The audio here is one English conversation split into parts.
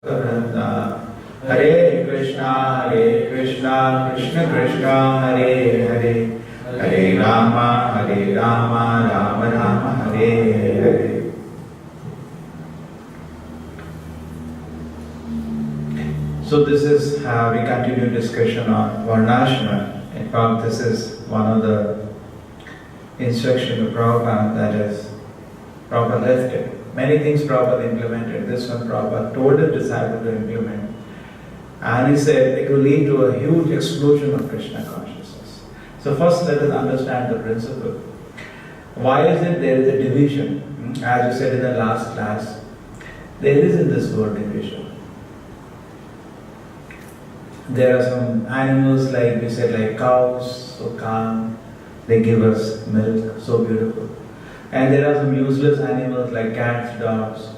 Hare Krishna, Krishna Krishna, Hare Hare, Hare Rama, Rama Rama, Hare Hare. So this is how we continue discussion on Varnashrama. In fact, this is one of the instruction of Prabhupada that is Prabhupada left it. Many things Prabhupada implemented. This one Prabhupada told the disciple to implement. And he said it will lead to a huge explosion of Krishna consciousness. So first let us understand the principle. Why is it there is a division? As you said in the last class, there is in this world division. There are some animals like we said, like cows, so calm, they give us milk, so beautiful. And there are some useless animals like cats, dogs,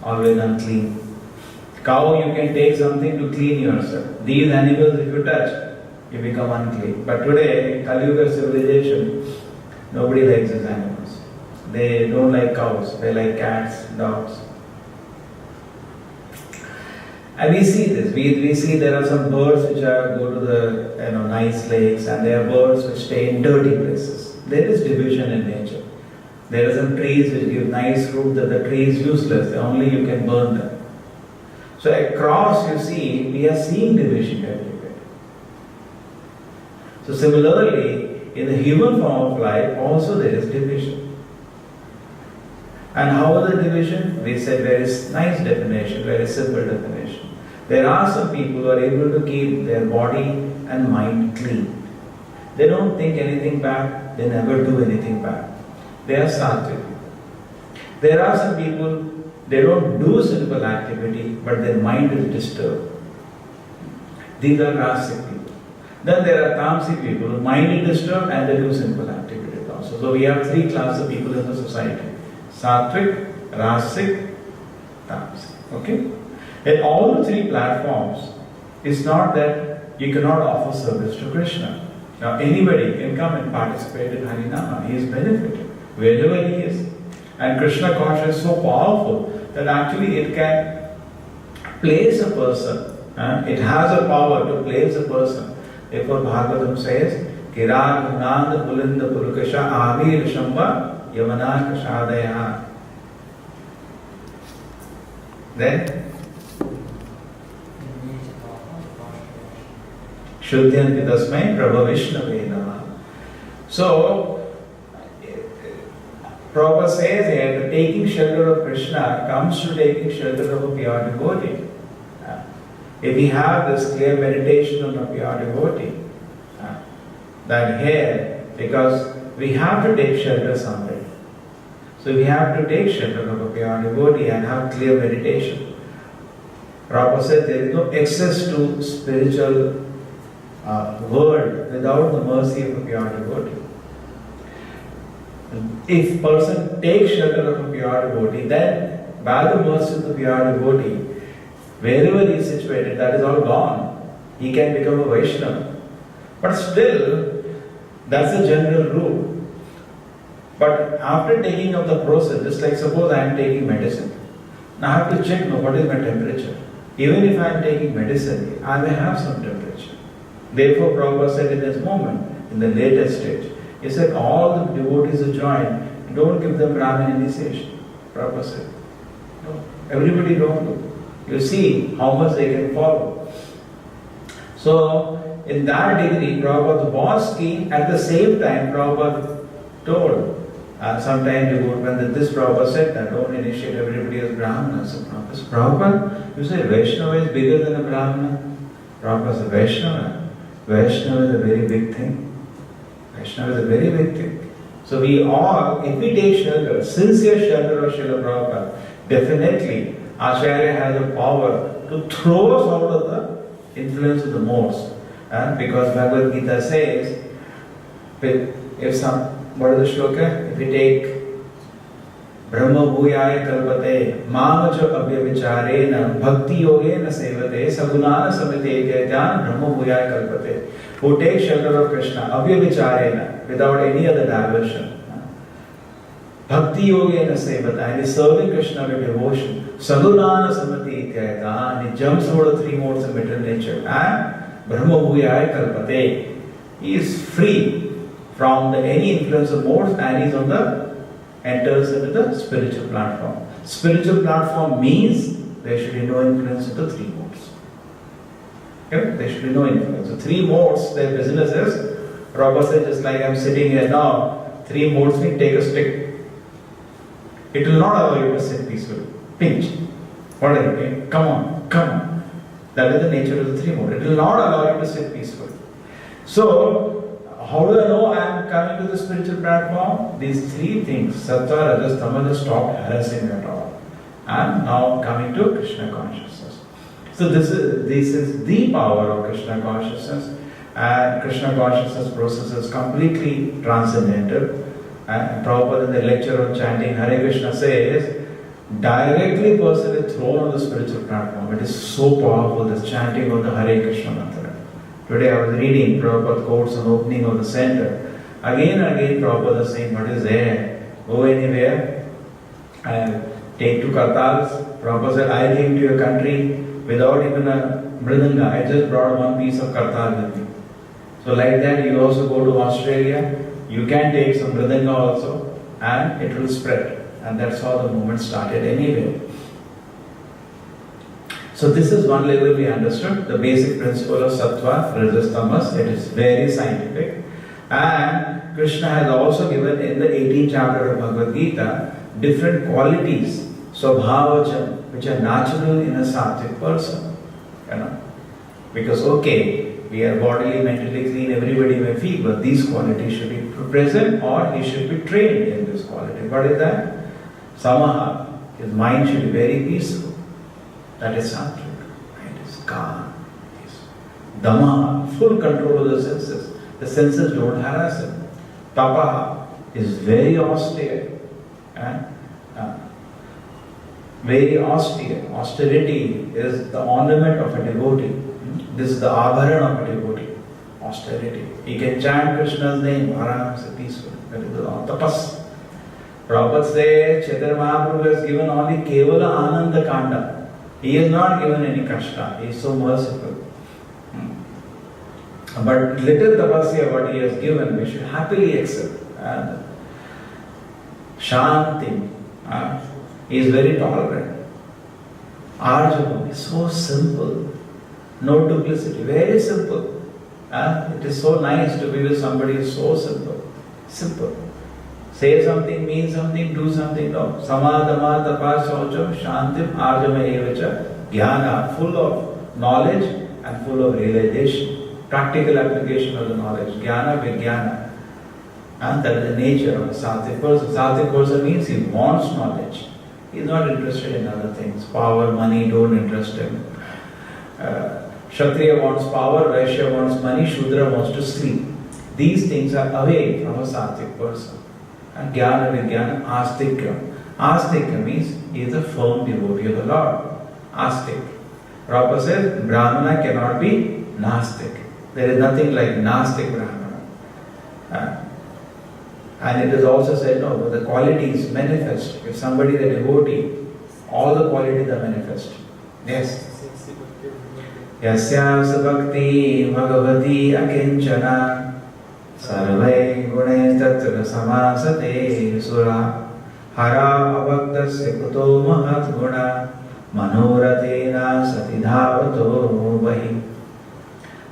always unclean. Cow, you can take something to clean yourself. These animals, if you touch, you become unclean. But today, in Kali Yuga civilization, nobody likes these animals. They don't like cows, they like cats, dogs. And we see this. We see there are some birds which go to the nice lakes, and there are birds which stay in dirty places. There is division in nature. There are some trees which give nice fruit that the tree is useless, only you can burn them. So across you see, we are seeing division everywhere. So similarly, in the human form of life also there is division. And how is the division? We said very nice definition, very simple definition. There are some people who are able to keep their body and mind clean. They don't think anything bad, they never do anything bad. They are sattvic. There are some people, they don't do sinful activity, but their mind is disturbed. These are rasic people. Then there are tamasic people, whose mind is disturbed and they do sinful activities also. So we have three classes of people in the society. Sattvic, rasic, tamasic. Okay? In all the three platforms, it's not that you cannot offer service to Krishna. Now anybody can come and participate in Harinama. He is benefited wherever he is. And Krishna consciousness is so powerful that actually it can place a person. It has a power to place a person. Therefore Bhagavatam says, Kirag Nand Pulinda Pulukasha Avir Shamba Yamana Kashadaya. Then Shuddhyanti Tasmai Prabha Vishnave Namaha. So Prabhupada says here that taking shelter of Krishna comes to taking shelter of a pure devotee. If we have this clear meditation on a pure devotee, that here, because we have to take shelter somewhere. So we have to take shelter of a pure devotee and have clear meditation. Prabhupada said there is no access to spiritual world without the mercy of a pure devotee. If person takes shelter of a pure devotee, then by the mercy of the pure devotee, wherever he is situated, that is all gone. He can become a Vaishnava. But still, that's the general rule. But after taking up the process, just like suppose I am taking medicine. Now I have to check what is my temperature. Even if I am taking medicine, I may have some temperature. Therefore, Prabhupada said in this moment, in the latest stage, he said all the devotees who join, don't give them Brahmin initiation. Prabhupada said, no, everybody don't do. You see how much they can follow. So, in that degree, Prabhupada was keen. At the same time, Prabhupada told, sometime ago, when this Prabhupada said that, don't initiate everybody as Brahmana. So Prabhupada said, Prabhupada, you say Vaishnava is bigger than a Brahmana? Prabhupada said, Vaishnava. Vaishnava is a very big thing. Vaishnava is a very big thing. So we all, if we take shelter, sincere shelter of Srila Prabhupada, definitely Acharya has a power to throw us out of the influence of the modes. Because Bhagavad Gita says, if some, what is the shloka? If we take Brahma Bhuyaya Kalpate, Mamacha Abhya Vicharena, Bhakti Yogena Sevate, Sagunana Samite Jnana, Brahma Bhuyaya Kalpate. Who takes shelter of Krishna, Abhya Vicharena, without any other diversion. Bhakti Yogena Sevata, and is serving Krishna with devotion. Sadhunana Samati Ityayata, and he jumps over the three modes of material nature. And Brahma Bhuyaya Kalpate. He is free from any influence of modes, and he is enters into the spiritual platform. Spiritual platform means there should be no influence of the three modes. Okay? There should be no influence. The three modes, their business is, Prabhupada said, just like I am sitting here now, three modes mean take a stick. It will not allow you to sit peacefully. Pinch. What are you doing? Come on, come on. That is the nature of the three modes. It will not allow you to sit peacefully. So, how do I know I am coming to the spiritual platform? These three things, Sattva, Rajas, Tamas, stopped harassing me at all. I am now coming to Krishna consciousness. So this is the power of Krishna consciousness. And Krishna consciousness process is completely transcendental. And Prabhupada in the lecture on chanting Hare Krishna says, directly person is thrown on the spiritual platform. It is so powerful, this chanting of the Hare Krishna mantra. Today I was reading Prabhupada quotes on opening of the center. Again and again Prabhupada is saying, what is there? Go anywhere and take two kartals. Prabhupada said, I came to your country without even a mridanga. I just brought one piece of kartal with me. So like that you also go to Australia. You can take some mridanga also and it will spread. And that's how the movement started anyway. So this is one level we understood, the basic principle of Sattva, Rajas, Tamas. It is very scientific. And Krishna has also given in the 18th chapter of Bhagavad Gita different qualities, Swabhavachan, which are natural in a sattvic person. You know? Because we are bodily, mentally clean, everybody may feel, but these qualities should be present or he should be trained in this quality. What is that? Samaha, his mind should be very peaceful. That is sattvic. It is calm. It is Damaha, full control of the senses. The senses don't harass him. Tapaha is very austere. Very austere. Austerity is the ornament of a devotee. This is the abharana of a devotee. Austerity. He can chant Krishna's name, aram, peaceful. That is the tapas. Prabhupada says Chaitanya Mahaprabhu has given only Kevala Ananda Kanda. He has not given any kashta. He is so merciful. But little tapasya what he has given, we should happily accept. And Shanti. He is very tolerant. Arjava is so simple. No duplicity. Very simple. It is so nice to be with somebody who is so simple. Simple. Say something, mean something, do something. No. Samadama, tapa, socham, shantim, arjama evacha, jnana, full of knowledge and full of realization. Practical application of the knowledge. Jnana, vijnana. And that is the nature of a sattvic person. Sattvic person means he wants knowledge. He is not interested in other things. Power, money don't interest him. Kshatriya wants power, Vaishya wants money, Shudra wants to sleep. These things are away from a sattvic person. And Jnana, Vijnana, Astikya. Astikya means he is a firm devotee of the Lord. Astik. Prabhupada says Brahmana cannot be Nastik. There is nothing like Nastik Brahmana. And it is also said, no, the qualities manifest. If somebody is a devotee, all the qualities are manifest. Yes. Yasyas bhakti bhagavati akinchana sarvai gunai tatra samasate sura hara abhaktasya kuto mahat guna manoratena satidhavato vahi.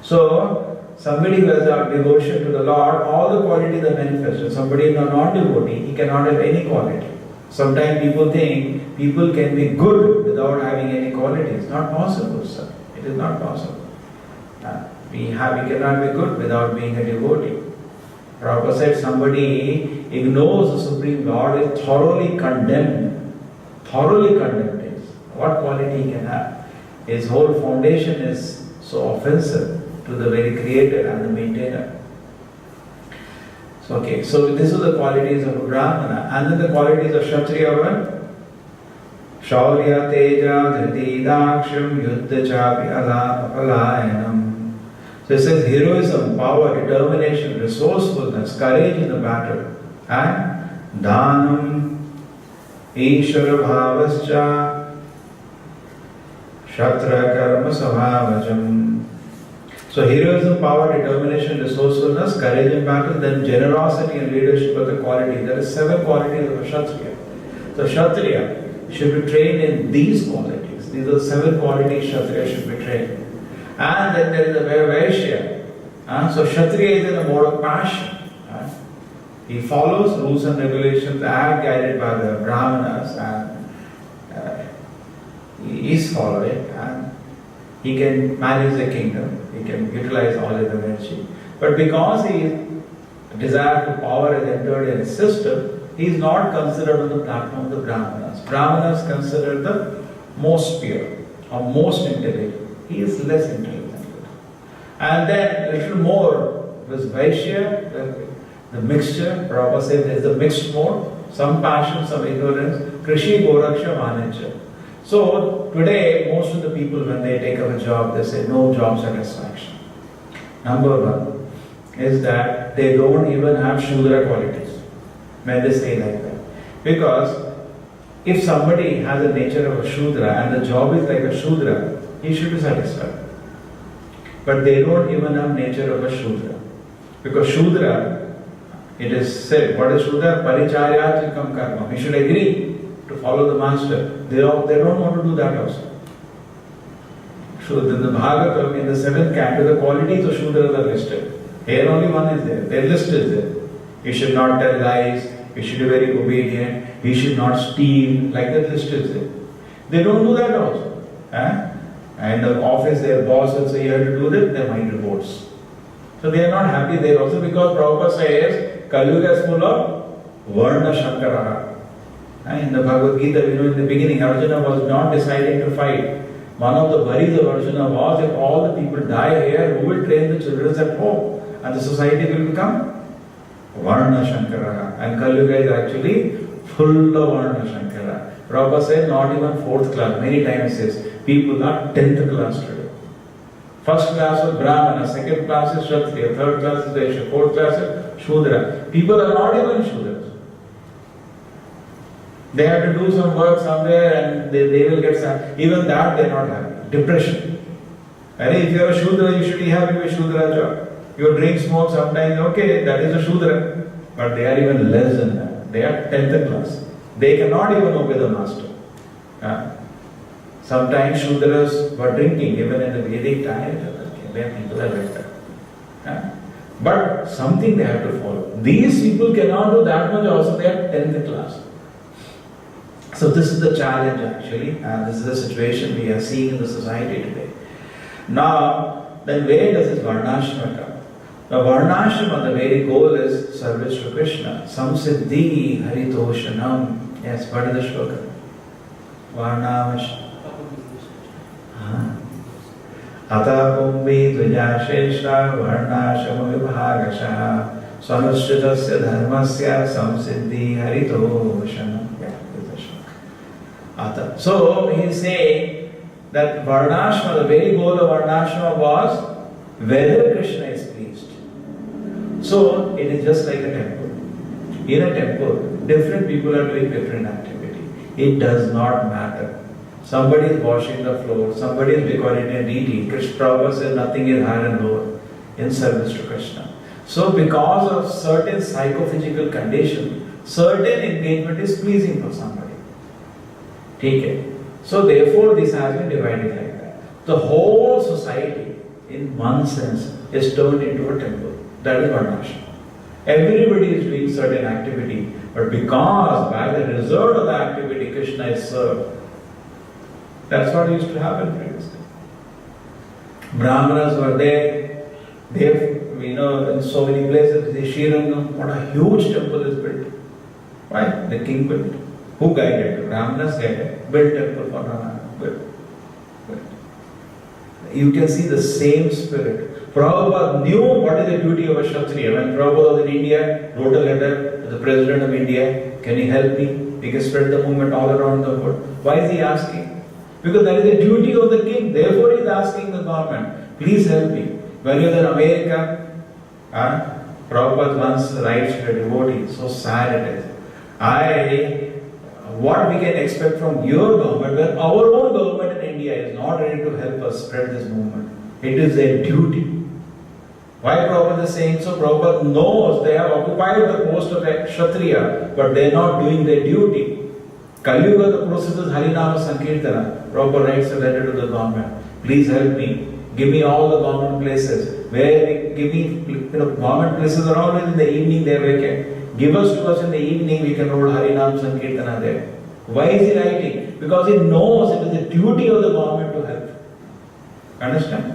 So, somebody who has a devotion to the Lord, all the qualities are manifested. Somebody who is a non-devotee, he cannot have any quality. Sometimes people think people can be good without having any qualities. Not possible, sir. It is not possible. We cannot be good without being a devotee. Prabhupada said somebody ignores the Supreme Lord is thoroughly condemned. Thoroughly condemned is. What quality he can have? His whole foundation is so offensive to the very creator and the maintainer. So these are the qualities of Brahmana. And then the qualities of Kshatriya were Shaurya, Teja, Dhriti, Daksham, Yuddha, Chapi, Apalayanam. So it says heroism, power, determination, resourcefulness, courage in the battle, and Dhanam Ishvara Bhavascha Shatra Karma Savavajam. So heroism, power, determination, resourcefulness, courage in battle, then generosity and leadership are the quality. There are 7 qualities of a Kshatriya. So Kshatriya should be trained in these qualities. These are the 7 qualities Kshatriya should be trained. And then there is a Vaishya. So Kshatriya is in a mode of passion. He follows rules and regulations as guided by the Brahmanas, and he is following, and he can manage the kingdom, he can utilize all his energy. But because his desire for power has entered in his system, he is not considered on the platform of the Brahmanas. Brahmanas consider the most pure or most intelligent. He is less intelligent. And then a little more was Vaishya, the mixture. Prabhupada says there is a mixed mode, some passion, some ignorance, Krishi, Goraksha, Vanijya. So today, most of the people, when they take up a job, they say no job satisfaction. Number 1 is that they don't even have Shudra qualities when they say like that. Because if somebody has a nature of a Shudra and the job is like a Shudra, he should be satisfied. But they don't even have nature of a Shudra. Because Shudra, it is said, what is Shudra? Paricharyachikam karma. We should agree to follow the master. They don't want to do that also. So in the Bhagavatam, in the 7th canto, the qualities of Shudras are listed. Here only one is there. Their list is there. He should not tell lies. He should be very obedient. He should not steal. Like that list is there. They don't do that also. And the office, their boss will say, you have to do this, they mind reports. So they are not happy there also, because Prabhupada says, Kaliyuga is full of Varnashrama. In the Bhagavad Gita, in the beginning, Arjuna was not deciding to fight. One of the worries of Arjuna was, if all the people die here, who will train the children at home? And the society will become Varnashrama. And Kaliyuga is actually full of Varnashrama. Prabhupada said, not even 4th class. Many times he says, people are 10th class today. First class was Brahmana, 2nd class is Kshatriya, 3rd class is Vaishya, 4th class is Shudra. People are not even Shudras. They have to do some work somewhere and they will get some. Even that they are not happy. Depression. And if you are a Shudra, you should be happy with Shudra job. You drink, smoke sometimes, okay, that is a Shudra. But they are even less than that. They are 10th class. They cannot even obey the master. Sometimes Shudras were drinking, even in the Vedic time, people are like that. But something they have to follow. These people cannot do that much also, they are 10th class. So this is the challenge actually, and this is the situation we are seeing in the society today. Now, then where does this Varnashrama come? Now Varnashrama, the very goal is service to Krishna. Samsiddhi haritoshanam. Yes, what is the shloka? Varnashrama. Ata Kumbi Dvijasheshta Varnashrama Vibhagasha Swanushritasya Dharmasya Samsiddhi Haritoshanam. So he is saying that Varnashrama, the very goal of Varnashrama was whether Krishna is pleased. So it is just like a temple. In a temple, different people are doing different activity. It does not matter. Somebody is washing the floor, somebody is decorating a deity. Krishna Prabhupada says nothing is higher and lower in service to Krishna. So because of certain psychophysical condition, certain engagement is pleasing for somebody. Take it. So therefore this has been divided like that. The whole society, in one sense, is turned into a temple. That is Varnashrama. Everybody is doing certain activity, but because by the result of the activity Krishna is served. That's what used to happen previously. Brahmanas were there. They, in so many places, the Srirangam, what a huge temple is built. Right? The king built. Who guided? Brahmanas guided. Built temple for Narayana. Built. You can see the same spirit. Prabhupada knew what is the duty of a Kshatriya. When Prabhupada was in India, wrote a letter to the President of India, can you help me? We can spread the movement all around the world. Why is he asking? Because that is the duty of the king. Therefore he is asking the government, please help me. When you are in America, Prabhupada once writes to a devotee, so sad it is. What we can expect from your government when our own government in India is not ready to help us spread this movement? It is their duty. Why Prabhupada is saying so? Prabhupada knows they have occupied the post of a Kshatriya, but they are not doing their duty. Kali Yuga, the process is Harinama Sankirtana. Prabhupada writes a letter to the government. Please help me. Give me all the government places. Government places are always in the evening, they are vacant. Give us to us in the evening, we can hold Harinam Sankirtana there. Why is he writing? Because he knows it is the duty of the government to help. Understand?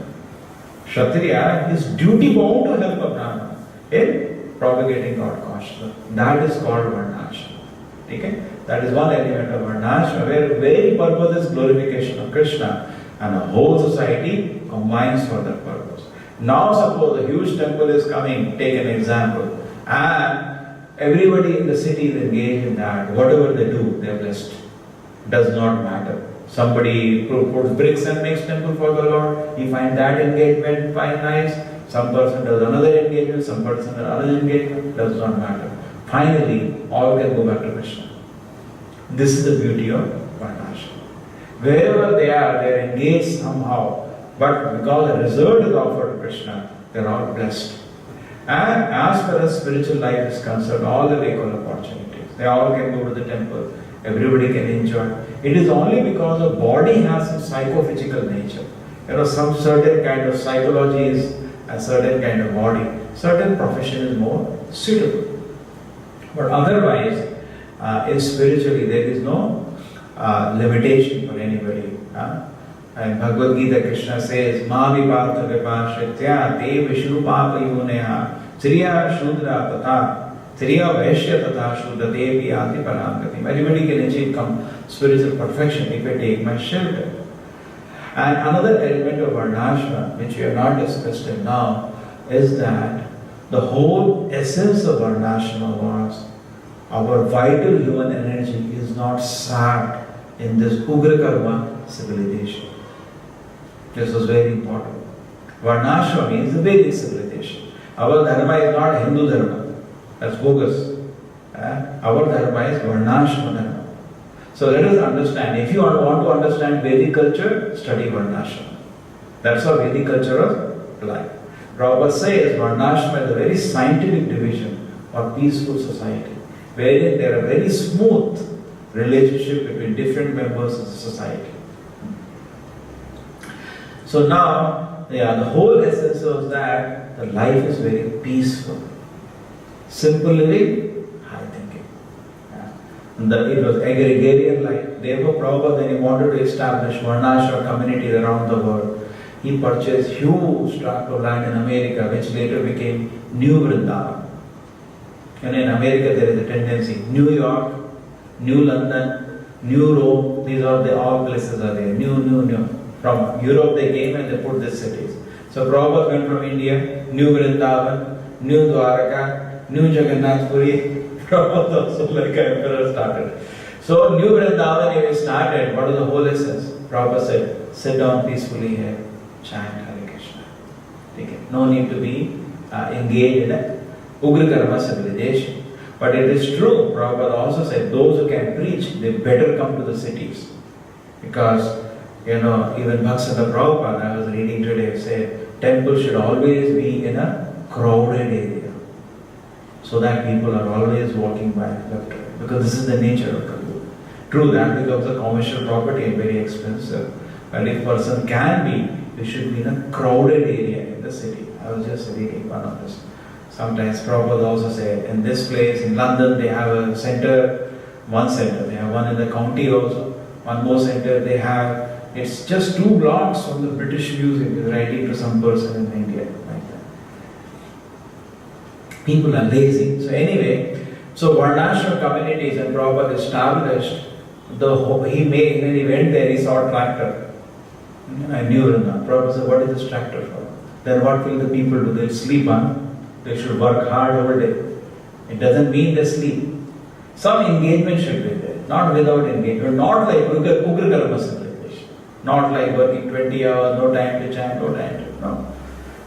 Kshatriya is duty bound to help a Brahmana in propagating God consciousness. That is called Varnashrama. Okay? That is one element of Varnashrama where the very purpose is glorification of Krishna and the whole society combines for that purpose. Now suppose a huge temple is coming, take an example, and everybody in the city is engaged in that. Whatever they do, they are blessed. Does not matter. Somebody puts bricks and makes temple for the Lord. He finds that engagement fine, nice. Some person does another engagement, some person does another engagement. Does not matter. Finally, all can go back to Krishna. This is the beauty of Varnashrama. Wherever they are engaged somehow. But because the result is offered to Krishna, they are all blessed. And as far as spiritual life is concerned, all the equal opportunities. They all can go to the temple. Everybody can enjoy. It is only because the body has some psychophysical nature. Some certain kind of psychology is a certain kind of body. Certain profession is more suitable. But otherwise, in spiritually, there is no limitation for anybody. And Bhagavad Gita, Krishna says, Ma vipartha vipashritya te vishrupa payuneha triya shudra tatha triya vaishya tatha shudra devi ati paramgati. Everybody can achieve spiritual perfection if I take my shelter. And another element of Varnashrama, which we have not discussed till now, is that the whole essence of Varnashrama was our vital human energy is not sapped in this Ugra Karma civilization. This was very important. Varnashrama means the Vedic civilization. Our dharma is not Hindu dharma. That's bogus. Our dharma is Varnashrama dharma. So let us understand. If you want to understand Vedic culture, study Varnashrama. That's how Vedic culture was life. Prabhupada says Varnashrama is a very scientific division of peaceful society, wherein there are very smooth relationship between different members of the society. So now, the whole essence was that the life is very peaceful. Simple living, high thinking. It was agrarian life. Therefore, Prabhupada, when he wanted to establish Varnashrama communities around the world, he purchased huge tract of land in America, which later became New Vrindavan. And in America, there is a tendency. New York, New London, New Rome, these are all places are there. New. From Europe they came and they put these cities. So Prabhupada went from India, New Vrindavan, New Dwaraka, New Jagannath Puri. Prabhupada also like an emperor started. So New Vrindavan when he started, what is the whole essence? Prabhupada said, sit down peacefully here, chant Hare Krishna. Okay. No need to be engaged in a Ugra Karma civilization. But it is true, Prabhupada also said, those who can preach, they better come to the cities. Because even Bhaksana Prabhupada, I was reading today, said temple should always be in a crowded area so that people are always walking by left to right. Because this is the nature of Kali Yuga. True, that becomes a commercial property and very expensive. But if person can be, it should be in a crowded area in the city. I was just reading one of this. Sometimes Prabhupada also said, in this place, in London, they have a center, one center. They have one in the county also. One more center they have. It's just 2 blocks from the British Museum. He's writing to some person in India like that. People are lazy. So anyway, Varnashrama communities and Prabhupada established when he went there, he saw a tractor. I knew that. Prabhupada said, what is this tractor for? Then what will the people do? They'll sleep on. They should work hard all day. It doesn't mean they sleep. Some engagement should be there. Not without engagement. Not like Ugra Karma civilization. Not like working 20 hours, no time to chant, no time to, no.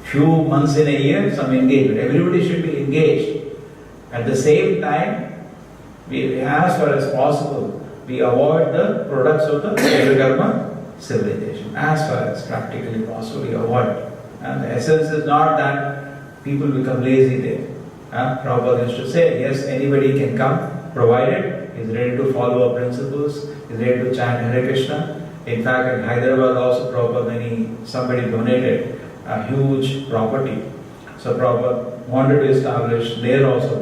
Few months in a year, some engagement. Everybody should be engaged. At the same time, as far as possible, we avoid the products of the Karma civilization. As far as practically possible, we avoid. And the essence is not that people become lazy there. Prabhupada used to say, yes, anybody can come, provided he is ready to follow our principles, he is ready to chant Hare Krishna. In fact, in Hyderabad also, Prabhupada, somebody donated a huge property. So Prabhupada wanted to establish there also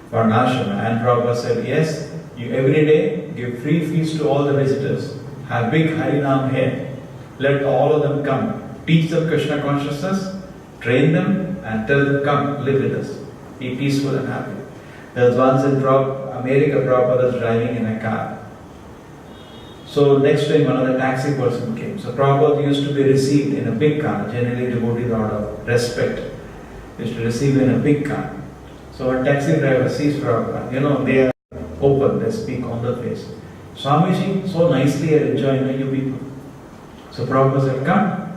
Varnashrama, and Prabhupada said, yes, you every day give free feast to all the visitors, have big Harinam here, let all of them come, teach them Krishna consciousness, train them and tell them, come, live with us, be peaceful and happy. There was once in America, Prabhupada was driving in a car. So next to him another taxi person came. So Prabhupada used to be received in a big car, generally devotees out of respect, used to receive in a big car. So a taxi driver sees Prabhupada, they are open, they speak on the face. Swamiji, so nicely I enjoy you people. So Prabhupada said, come.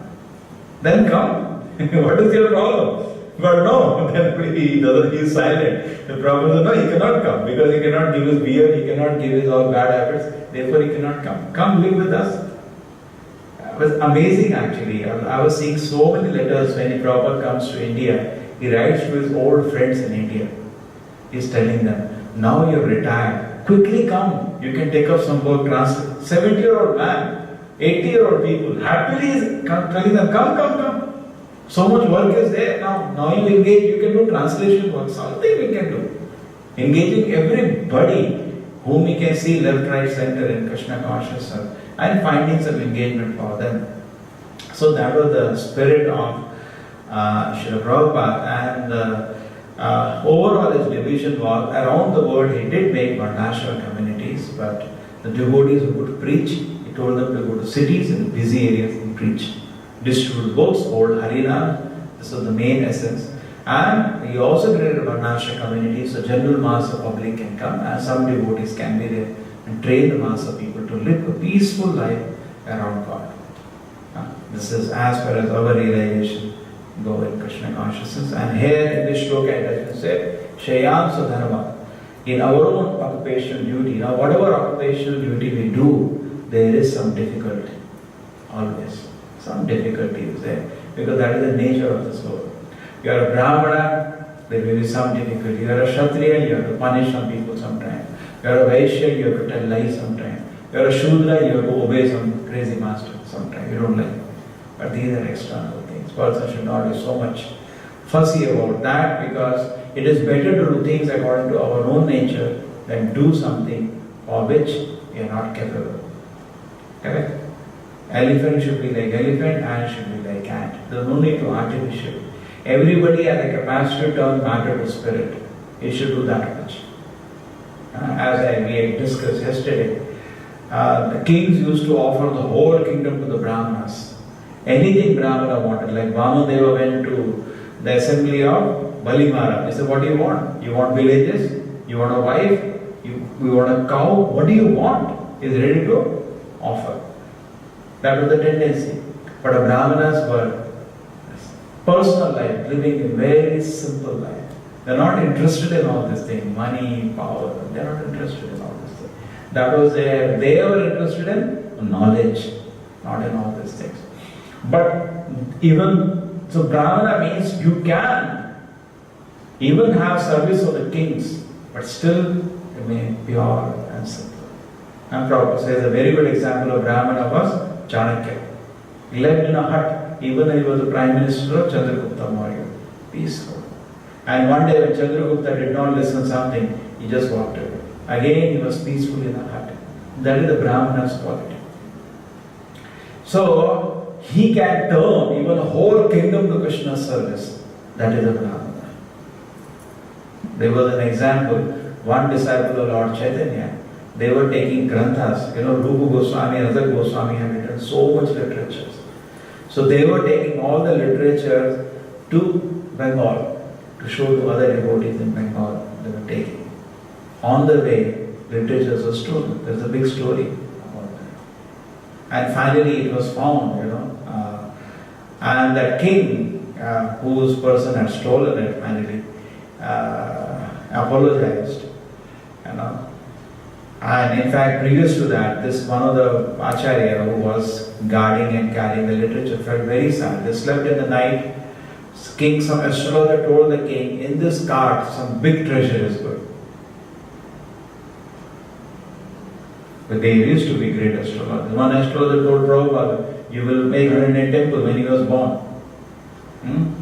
Then come. What is your problem? But no, then he is silent. The Prabhupada said, no, he cannot come because he cannot give his beer, he cannot give his all bad habits, therefore he cannot come. Come live with us. It was amazing actually. I was seeing so many letters when Prabhupada comes to India. He writes to his old friends in India. He's telling them, now you're retired, quickly come. You can take up some work, 70-year-old man, 80-year-old people, happily is telling them, come. So much work is there now. Now you engage, you can do translation work, something we can do. Engaging everybody whom we can see left, right, center in Krishna consciousness and finding some engagement for them. So that was the spirit of Srila Prabhupada, and overall his division was around the world. He did make Varnashrama communities, but the devotees who could preach, he told them to go to cities and busy areas and preach. Distribute books, hold Harinam, this was the main essence. And he also created Varnashrama communities so general mass of public can come and some devotees can be there and train the mass of people to live a peaceful life around God. This is as far as our realization go in Krishna consciousness. And here in this shloka it has been said, Shayam Sadharma, in our own occupational duty. Now whatever occupational duty we do, there is some difficulty. Always. Some difficulty is there. Because that is the nature of this world. You are a Brahmana, there will be some difficulty. You are a Kshatriya, you have to punish some people sometimes. You are a Vaishya, you have to tell lies sometimes. You are a Shudra, you have to obey some crazy master sometimes. You don't like. But these are external things. Person should not be so much fussy about that because it is better to do things according to our own nature than do something for which we are not capable. Correct? Elephant should be like elephant, ant should be like ant. There is no need to artificial. Everybody has a capacity to turn matter to spirit. He should do that much. As we had discussed yesterday, the kings used to offer the whole kingdom to the Brahmanas. Anything Brahmana wanted, like Vamanadeva went to the assembly of Balimara. He said, what do you want? You want villages? You want a wife? You want a cow? What do you want? He is ready to offer. That was the tendency. But the Brahmanas were personal life, living a very simple life. They are not interested in all these things, money, power. They are not interested in all these things. That was they were interested in knowledge, not in all these things. But so Brahmana means you can even have service of the kings, but still remain pure and simple. And Prabhupada says a very good example of Brahmana was Chanakya. He lived in a hut, even though he was the Prime Minister of Chandragupta Maurya. Peaceful. And one day when Chandragupta did not listen to something, he just walked away. Again, he was peaceful in a hut. That is the Brahmana's quality. So, he can turn even a whole kingdom to Krishna's service. That is a Brahmana. There was an example, one disciple of Lord Chaitanya, they were taking granthas. Rupa Goswami and other Goswami have written so much literature. So they were taking all the literature to Bengal to show to other devotees in Bengal. They were taking. On the way, literature was stolen. There's a big story about that. And finally it was found, and that king whose person had stolen it finally apologized. And in fact, previous to that, this one of the Acharya who was guarding and carrying the literature felt very sad. They slept in the night. King, some astrologer told the king, in this cart some big treasure is good. But they used to be great astrologers. One astrologer told Prabhupada, you will make 108 temple when he was born.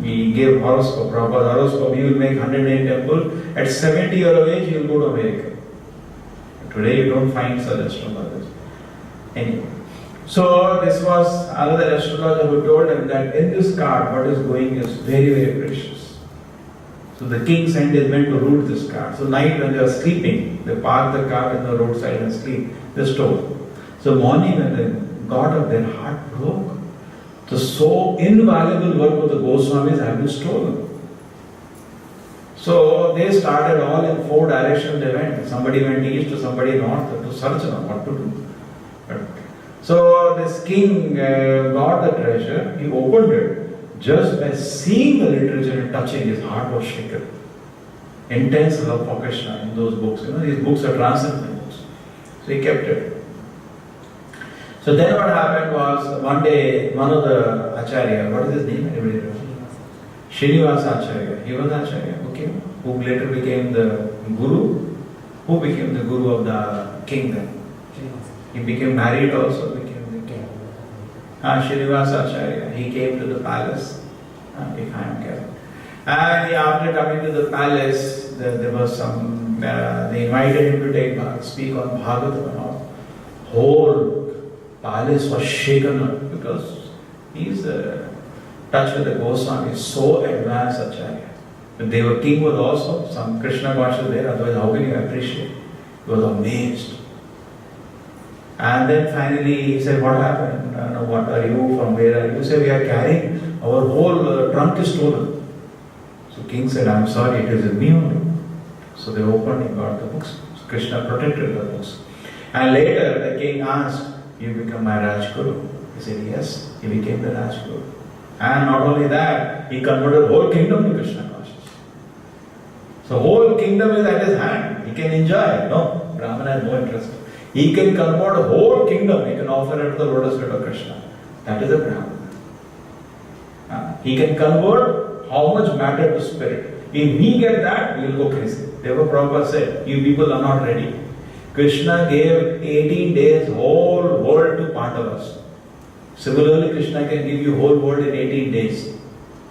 He gave horoscope, Prabhupada horoscope, he will make 108 temple. At 70 years of age, he will go to America. Today you don't find such astrologers. Anyway. So this was another astrologer who told him that in this cart what is going is very, very precious. So the king sent his men to root this cart. So night when they were sleeping, they parked the cart in the roadside and sleep. They stole. So morning when they got up, their heart broke. So invaluable work of the Goswamis have been stolen. So they started all in four directions they went. Somebody went east, somebody north to search on what to do. So this king got the treasure, he opened it. Just by seeing the literature and touching, his heart was shaken. Intense love for Krishna in those books. These books are transcendental books. So he kept it. So then what happened was, one day, one of the Acharya, what is his name? Everybody knows. Srinivasa Acharya. He was Acharya, okay, who later became the Guru. Who became the Guru of the king then? He became married also, became the king. Srinivasa Acharya. He came to the palace, if I am correct. And after coming to the palace, there was some, they invited him to speak on Bhagavatam and all. Whole palace was shaken up because he is touch with the Goswami, so advanced Acharya. But they were king was also, some Krishna conscious there, otherwise how can you appreciate? He was amazed. And then finally he said, what happened? What are you, from where are you? He said, we are carrying, our whole trunk is stolen. So king said, I am sorry, it is in me only. So they opened, he got the books. So Krishna protected the books. And later the king asked, you become my Rajguru? He said, yes, he became the Rajguru. And not only that, he converted the whole kingdom to Krishna consciousness. So whole kingdom is at his hand. He can enjoy. No, Brahmana has no interest. He can convert a whole kingdom. He can offer it to the lotus feet of Krishna. That is a Brahmana. He can convert how much matter to spirit. If we get that, we will go crazy. Therefore Prabhupada said, you people are not ready. Krishna gave 18 days whole world to Pandavas. Similarly, Krishna can give you whole world in 18 days.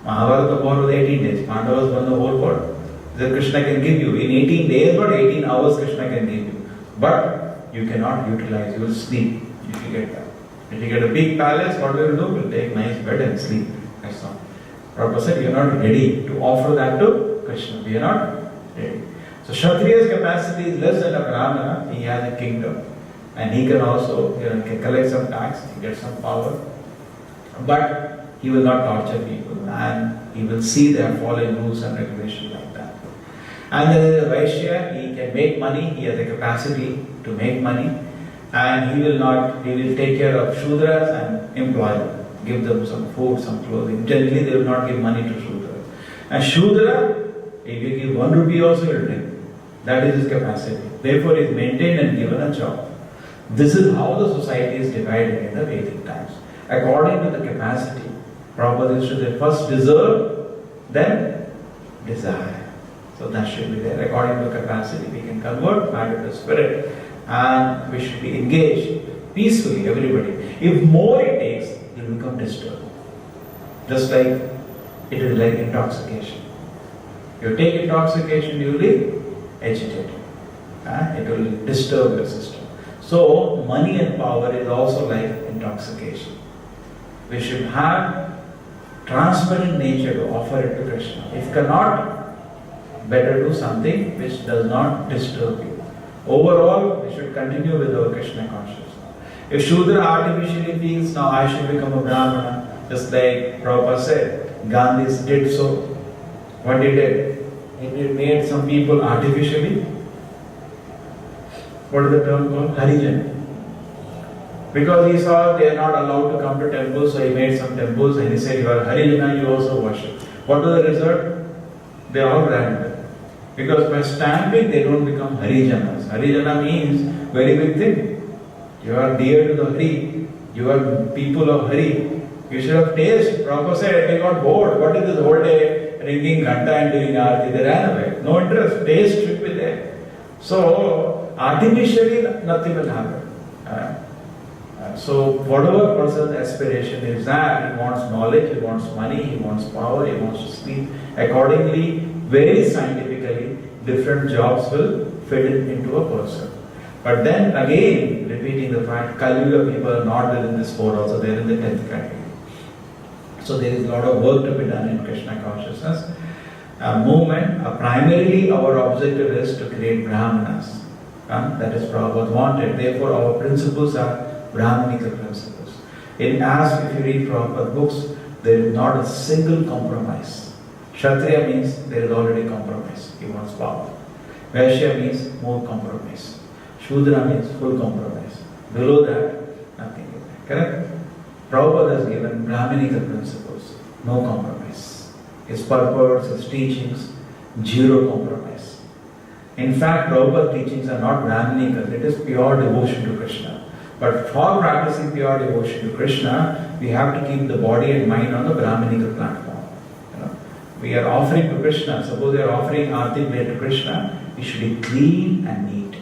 Mahabharata war was 18 days. Pandavas won the whole world. Then Krishna can give you in 18 days, but 18 hours Krishna can give you. But you cannot utilize, you will sleep if you get that. If you get a big palace, what we will do? We will take nice bed and sleep. That's all. Prabhupada said, we are not ready to offer that to Krishna. We are not ready. So Kshatriya's capacity is less than a Brahmana. He has a kingdom. And he can also can collect some tax, he gets some power. But he will not torture people. And he will see their following rules and regulations like that. And then there is a Vaishya, he can make money, he has the capacity to make money. And he will take care of Shudras and employ them. Give them some food, some clothing. Generally they will not give money to Shudras. And Shudra, if you give 1 rupee also he will take. That is his capacity. Therefore he is maintained and given a job. This is how the society is divided in the Vedic times. According to the capacity. Prabhupada should say first deserve, then desire. So that should be there. According to capacity, we can convert matter to spirit. And we should be engaged peacefully, everybody. If more it takes, it will become disturbed. Just like it is like intoxication. You take intoxication, you will be agitated. It will disturb your system. So, money and power is also like intoxication. We should have transparent nature to offer it to Krishna. If cannot, better do something which does not disturb you. Overall, we should continue with our Krishna consciousness. If Shudra artificially feels, now I should become a Brahmana, just like Prabhupada said, Gandhi did so. What he did? He made some people artificially, what is the term called? Harijan. Because he saw they are not allowed to come to temples, so he made some temples and he said, you are Harijana, you also worship. What was the result? They all ran away. Because by stamping they don't become Harijanas. Harijana means very big thing. You are dear to the Hari, you are people of Hari. You should have taste. Prabhupada said they got bored. What is this whole day ringing ghanta and doing aarti? They ran away. No interest. Taste should be there. So artificially nothing will happen. So whatever person's aspiration is that, he wants knowledge, he wants money, he wants power, he wants to sleep. Accordingly, very scientifically, different jobs will fit into a person. But then again, repeating the fact, Kali Yuga people are not within this four also, they are in the 10th category. So there is a lot of work to be done in Krishna consciousness movement. Primarily our objective is to create Brahmanas. That is Prabhupada wanted. Therefore our principles are Brahmanical principles. If you read Prabhupada books, there is not a single compromise. Kshatriya means there is already compromise. He wants power. Vaishya means more compromise. Shudra means full compromise. Below that, nothing is there. Correct? Prabhupada has given Brahmanical principles. No compromise. His purpose, his teachings, zero compromise. In fact, Prabhupada's teachings are not Brahmanical. It is pure devotion to Krishna. But for practicing pure devotion to Krishna, we have to keep the body and mind on the Brahmanical platform. We are offering to Krishna. Suppose we are offering Aarti plate to Krishna, it should be clean and neat.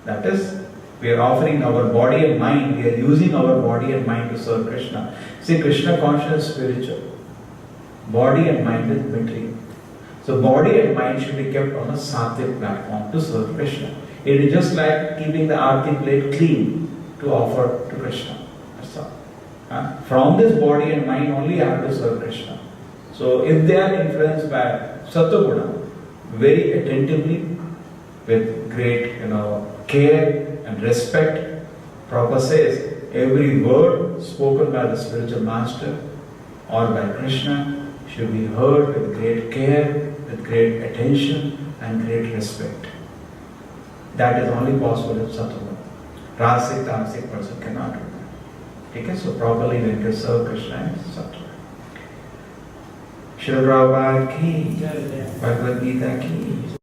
That is, we are offering our body and mind, we are using our body and mind to serve Krishna. See, Krishna consciousness is spiritual. Body and mind is material. So body and mind should be kept on a sattvic platform to serve Krishna. It is just like keeping the Aarti plate clean to offer to Krishna. That's all. From this body and mind only I have to serve Krishna. So if they are influenced by Sattva-guna, very attentively, with great care and respect, Prabhupada says every word spoken by the spiritual master or by Krishna should be heard with great care, with great attention and great respect. That is only possible in Sattva. Rasic, tamasic person cannot do that. Okay, so properly we can serve Krishna in Sattva. Srila Prabhupada ki, Bhagavad Gita ki.